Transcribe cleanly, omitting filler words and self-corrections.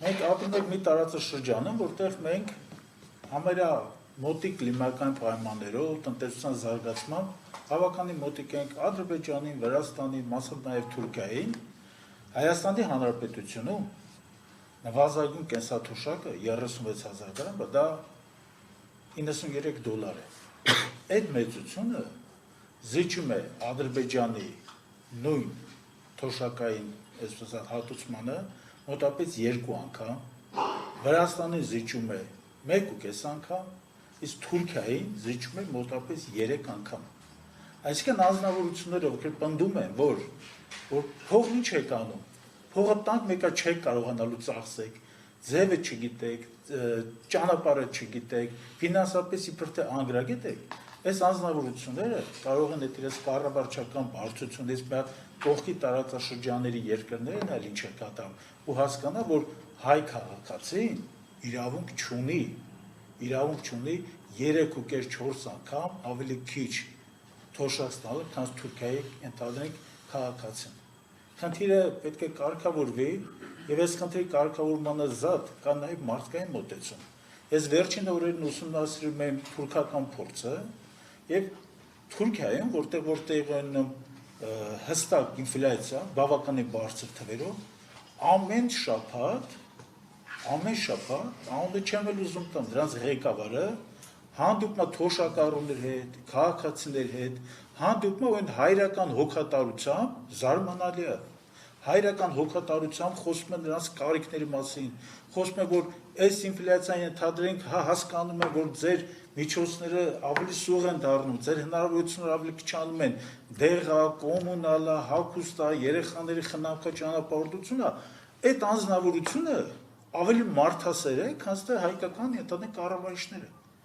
Մենք ապրում ենք մի տարածաշրջանում, որտեղ մենք համարյա մոտիկ կլիմայական պայմաններով, տնտեսության զարգացմամբ բավականին մոտիկ ենք Ադրբեջանին, Վրաստանին, մասամբ նաև Թուրքիային, Հայաստանի Հանրապետությունում նվազագույն կենսաթոշակը 36,000 դրամ, դա $93 է։ Այդ մեծությունը զիջում է Ադրբեջանի նույն թոշակային հատուցմանը մոտապես 2 անգամ, Վրաստանին զիջում է 1,5 անգամ, իսկ Թուրքիային զիջում է մոտապես 3 անգամ։ Այսինքն անձնավորությունները, ովքեր պնդում են, որ փողն ինչ եք անում, փողը տանք մեկը չեք կարողանալու ծախսեք, ձևը չգիտեք, ճանապարհը չգիտեք, ֆինանսապես իբր թե անգրագետ եք, այս անձնավորությունները կարող են դերս կառավարչական բարձրությունից մի հատ կողքի տարածաշրջանների երկրներն այլ ինչ է կատարում ու հասկանա, որ հայ քաղաքացին իրավունք չունի 3,5-4 անգամ ավելի քիչ թոշակ ստանալ, քան Թուրքիայի ընդհանրենք քաղաքացին։ Խնդիրը պետք է կարգավորվի եւ այս խնդրի կարգավորմանը զատ կա նաեւ մարդկային մոտեցում։ Ես վերջին օրերին ուսումնասիրում եմ թուրքական փորձը եւ Թուրքիայում, որտեղ ունենում հստակ ինֆլյացիա, բավականին բարձր թվերով, ամեն շաբաթ, անունը չեմ էլ ուզում տամ, դրանց ղեկավարը հանդիպում է թոշակառուների հետ, քաղաքացիների հետ, հանդիպում է այն հայրական հոգատարությամբ, զարմանալի է, հայրական հոգատարությամբ խոսում են նրանց կարիքների մասին, խոսում է, որ այս ինֆլյացիան ենթադրենք հասկանում են, որ ձեր միջոցները ավելի սուղ են դառնում, ձեր հնարավորությունները ավելի քչանում են, դեղա, կոմունալա, հագուստա, երեխաների խնամքը ճանապարհորդությունը, այդ անձնավորությունը ավելի մարդասեր է, քան թե հայկական ենթադրենք կառավարիչները։